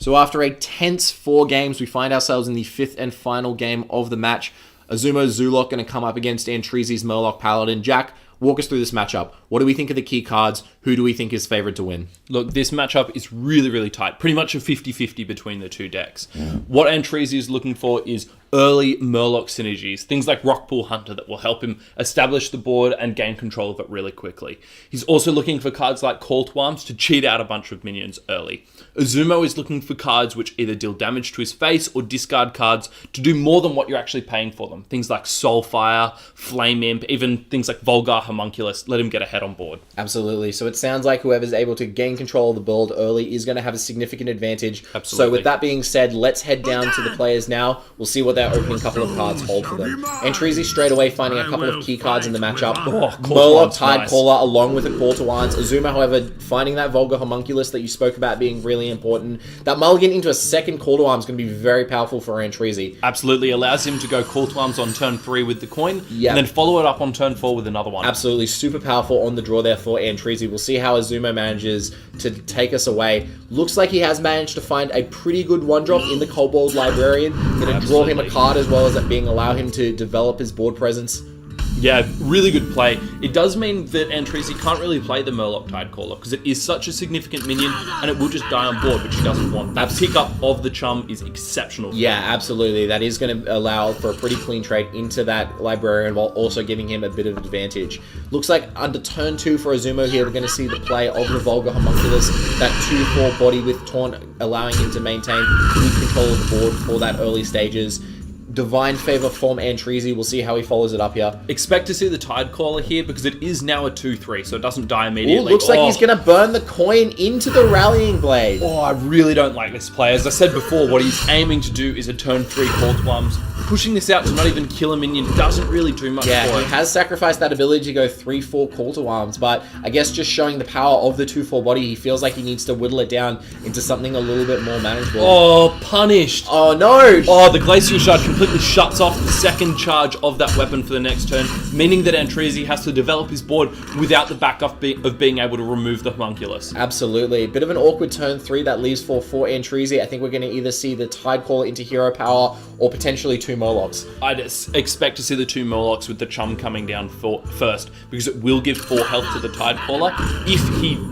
So after a tense 4 games, we find ourselves in the 5th and final game of the match. Azumo's Zulok going to come up against Antreezy's Murloc Paladin. Jack, walk us through this matchup. What do we think of the key cards? Who do we think is favored to win? Look, this matchup is really, really tight. Pretty much a 50-50 between the two decks. What Antreezy is looking for is early Murloc synergies, things like Rockpool Hunter that will help him establish the board and gain control of it really quickly. He's also looking for cards like Call to Arms to cheat out a bunch of minions early. Azumo is looking for cards which either deal damage to his face or discard cards to do more than what you're actually paying for them. Things like Soulfire, Flame Imp, even things like Vulgar Homunculus, let him get ahead on board. Absolutely. So it sounds like whoever's able to gain control of the build early is going to have a significant advantage. Absolutely. So with that being said, let's head down to the players now. We'll see what their opening couple of cards hold for them. Antreezy straight away finding a couple of key cards in the matchup. Murloc Tidecaller along with a Call to Arms. Azuma, however, finding that Vulgar Homunculus that you spoke about being really important. That mulligan into a second Call to Arms is going to be very powerful for Antreezy. Absolutely. Allows him to go Call to Arms on turn 3 with the coin, and then follow it up on turn 4 with another one. Absolutely. Super powerful on the draw there for Antreezy. We'll see how Azuma manages to take us away. Looks like he has managed to find a pretty good 1-drop in the Kobold Librarian. Going to draw him a card as well as it being allow him to develop his board presence. Yeah, really good play. It does mean that Antreezy can't really play the Murloc Tidecaller because it is such a significant minion and it will just die on board, which he doesn't want. That pickup of the Chum is exceptional. Yeah, absolutely. That is going to allow for a pretty clean trade into that Librarian while also giving him a bit of advantage. Looks like under turn 2 for Azumo here, we're going to see the play of the Vulgar Homunculus, that 2/4 body with Taunt, allowing him to maintain good control of the board for that early stages. Divine Favor from Antreezy. We'll see how he follows it up here. Expect to see the Tidecaller here because it is now a 2/3, so it doesn't die immediately. Ooh, looks like he's going to burn the coin into the Rallying Blade. Oh, I really don't like this play. As I said before, what he's aiming to do is a turn 3 Call to Arms. Pushing this out to not even kill a minion doesn't really do much for him. He has sacrificed that ability to go 3/4 Call to Arms, but I guess just showing the power of the 2/4 body, he feels like he needs to whittle it down into something a little bit more manageable. Oh, punished. Oh, no. Oh, the Glacial Shard completely shuts off the second charge of that weapon for the next turn, meaning that Antreezy has to develop his board without the backup of being able to remove the Homunculus. Absolutely. Bit of an awkward turn 3 that leaves for Antreezy. I think we're going to either see the Tidecaller into hero power or potentially 2 Murlocs. I'd expect to see the 2 Murlocs with the Chum coming down first, because it will give 4 health to the Tidecaller.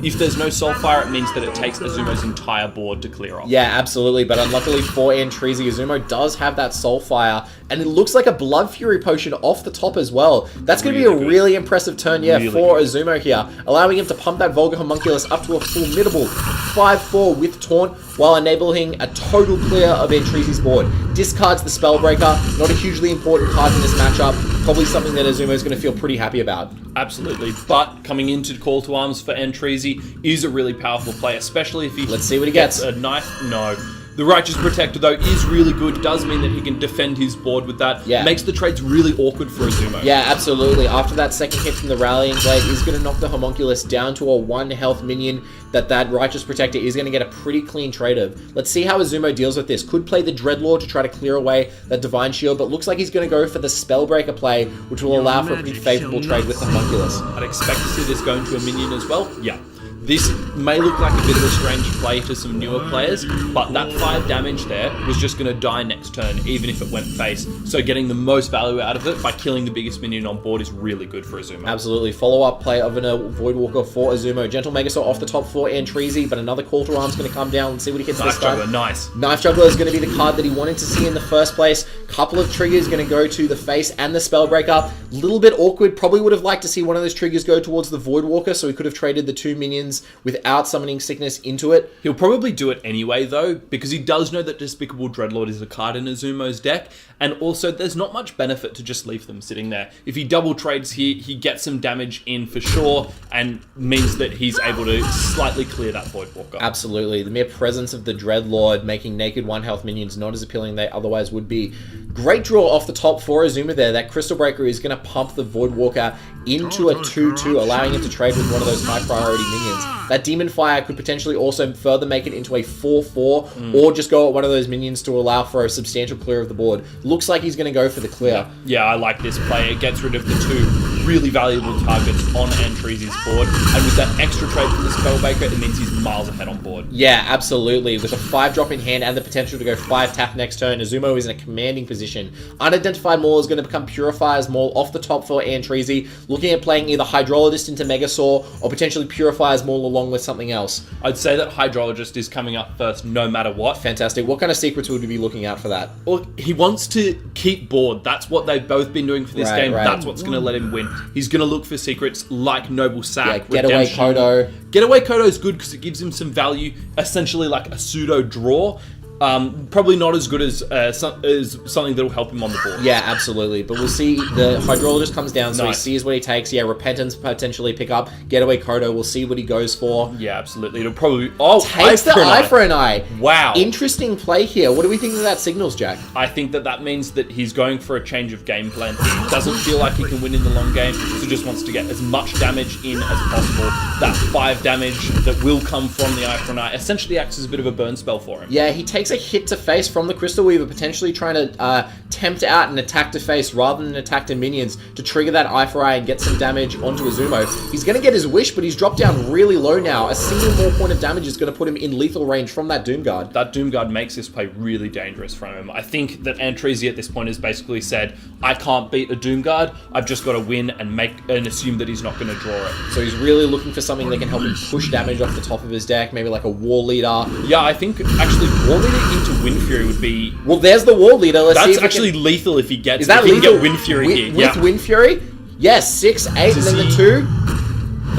If there's no Soulfire, it means that it takes Azumo's entire board to clear off. Yeah, absolutely. But unluckily for Antreezy, Azumo does have that Soulfire, and it looks like a Blood Fury potion off the top as well. That's going to be a really impressive turn, for Azumo here, allowing him to pump that Vulgar Homunculus up to a formidable 5/4 with Taunt, while enabling a total clear of Antreezy's board. Discards the Spellbreaker, not a hugely important card in this matchup, probably something that Azumo is going to feel pretty happy about. Absolutely, but coming into Call to Arms for Antreezy is a really powerful play, especially if he Let's see what he gets. A knife. No. The Righteous Protector, though, is really good. Does mean that he can defend his board with that. Yeah. Makes the trades really awkward for Azumo. Yeah, absolutely. After that second hit from the Rallying Blade, he's going to knock the Homunculus down to a 1 health minion that Righteous Protector is going to get a pretty clean trade of. Let's see how Azumo deals with this. Could play the Dreadlord to try to clear away that Divine Shield, but looks like he's going to go for the Spellbreaker play, which will allow for a pretty favorable trade with the Homunculus. I'd expect to see this going to a minion as well. Yeah. This may look like a bit of a strange play to some newer players, but that 5 damage there was just going to die next turn, even if it went face. So getting the most value out of it by killing the biggest minion on board is really good for Azumo. Absolutely. Follow-up play of a Voidwalker for Azumo. Gentle Megasaur off the top for Antreezy, but another Call to Arms going to come down and see what he gets this time. Knife Juggler, nice. Knife Juggler is going to be the card that he wanted to see in the first place. Couple of triggers going to go to the face and the Spellbreaker. Little bit awkward. Probably would have liked to see one of those triggers go towards the Voidwalker, so he could have traded the 2 minions without summoning Sickness into it. He'll probably do it anyway, though, because he does know that Despicable Dreadlord is a card in Azumo's deck, and also there's not much benefit to just leave them sitting there. If he double trades here, he gets some damage in for sure, and means that he's able to slightly clear that Voidwalker. Absolutely. The mere presence of the Dreadlord making naked 1 health minions not as appealing they otherwise would be. Great draw off the top for Azuma there. That Crystal Breaker is going to pump the Voidwalker into a 2/2, allowing him to trade with one of those high priority minions. That Demon Fire could potentially also further make it into a 4/4, or just go at one of those minions to allow for a substantial clear of the board. Looks like he's going to go for the clear. Yeah, I like this play. It gets rid of the 2 really valuable targets on Antrezi's board. And with that extra trade for the Spellbreaker, it means he's miles ahead on board. Yeah, absolutely. With a 5-drop in hand and the potential to go 5-tap next turn, Azumo is in a commanding position. Unidentified Maul is going to become Purifier's Maul off the top for Antrezy, looking at playing either Hydrologist into Megasaur or potentially Purifier's Maul along with something else. I'd say that Hydrologist is coming up first no matter what. Fantastic. What kind of secrets would we be looking out for that? Well, he wants to keep board. That's what they've both been doing for this game. Right. That's what's going to let him win. He's going to look for secrets like Noble Sack, Getaway Redemption. Kodo. Getaway Kodo is good because it gives him some value, essentially like a pseudo draw. Probably not as good as something that'll help him on the board. Yeah, absolutely. But we'll see. The Hydrologist comes down, so Nice. he sees what he takes. Yeah, Repentance potentially pick up. Getaway Kodo, we'll see what he goes for. Yeah, absolutely. It'll probably... Takes the Eye for an Eye. Wow. Interesting play here. What do we think that signals, Jack? I think that means that he's going for a change of game plan. He doesn't feel like he can win in the long game, so just wants to get as much damage in as possible. That 5 damage that will come from the Eye for an Eye essentially acts as a bit of a burn spell for him. Yeah, he takes a hit to face from the Crystal Weaver, potentially trying to tempt out an attack to face rather than an attack to minions to trigger that Eye for Eye and get some damage onto Azumo. He's going to get his wish, but he's dropped down really low now. A single more point of damage is going to put him in lethal range from that Doomguard. That Doomguard makes this play really dangerous from him. I think that Antrezy at this point has basically said, I can't beat a Doomguard, I've just got to win and assume that he's not going to draw it. So he's really looking for something that can help him push damage off the top of his deck, maybe like a War Leader. Yeah, I think actually War Leader into Wind Fury would be... Well, there's the War Leader. Let's see That's if actually lethal if he gets... Is that if he lethal? can get Wind Fury here. With Wind Fury? Yes, 6, 8, and then the he- 2.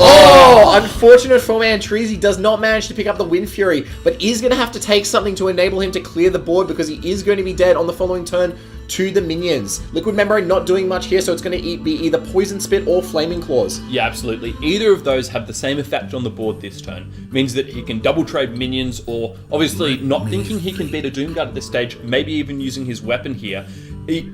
Oh, unfortunate for Antrezy, does not manage to pick up the Wind Fury, but is going to have to take something to enable him to clear the board because he is going to be dead on the following turn to the minions. Liquid Membrane not doing much here, so it's going to be either Poison Spit or Flaming Claws. Yeah, absolutely. Either of those have the same effect on the board this turn. Means that he can double trade minions, or obviously not thinking he can beat a Doomguard at this stage, maybe even using his weapon here.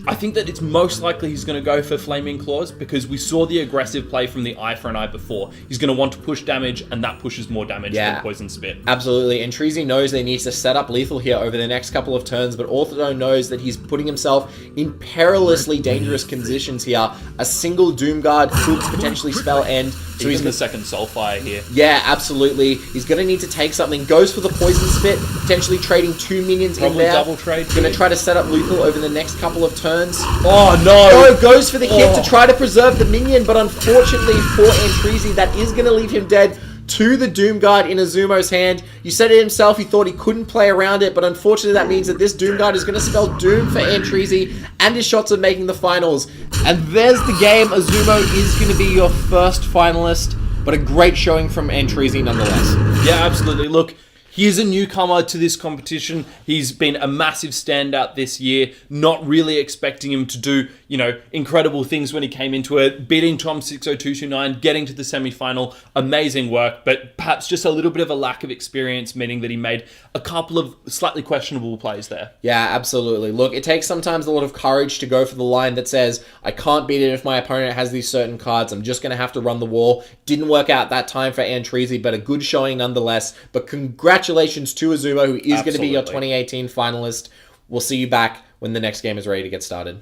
I think that it's most likely he's going to go for Flaming Claws because we saw the aggressive play from the Eye for an Eye before. He's going to want to push damage, and that pushes more damage than Poison Spit. Absolutely. And Treasy knows that he needs to set up lethal here over the next couple of turns, but also knows that he's putting himself in perilously dangerous conditions here. A single Doomguard could potentially spell end. So he's the second Soulfire here. Yeah, absolutely. He's going to need to take something. Goes for the Poison Spit, potentially trading 2 minions Probably in there. double trade. Going to try to set up lethal over the next couple of turns. Oh, no! Oh, goes for the hit to try to preserve the minion, but unfortunately for Antrezy, that is going to leave him dead to the Doomguard in Azumo's hand. You said it himself, he thought he couldn't play around it, but unfortunately that means that this Doomguard is going to spell doom for Antrezy and his shots of making the finals. And there's the game. Azumo is going to be your first finalist, but a great showing from Antrezy nonetheless. Yeah, absolutely. Look, he is a newcomer to this competition. He's been a massive standout this year. Not really expecting him to do, incredible things when he came into it. Beating Tom 60229, getting to the semi-final. Amazing work, but perhaps just a little bit of a lack of experience, meaning that he made a couple of slightly questionable plays there. Yeah, absolutely. Look, it takes sometimes a lot of courage to go for the line that says, I can't beat it if my opponent has these certain cards. I'm just going to have to run the wall. Didn't work out that time for Antrezy, but a good showing nonetheless. But congratulations to Azumo, who is going to be your 2018 finalist. We'll see you back when the next game is ready to get started.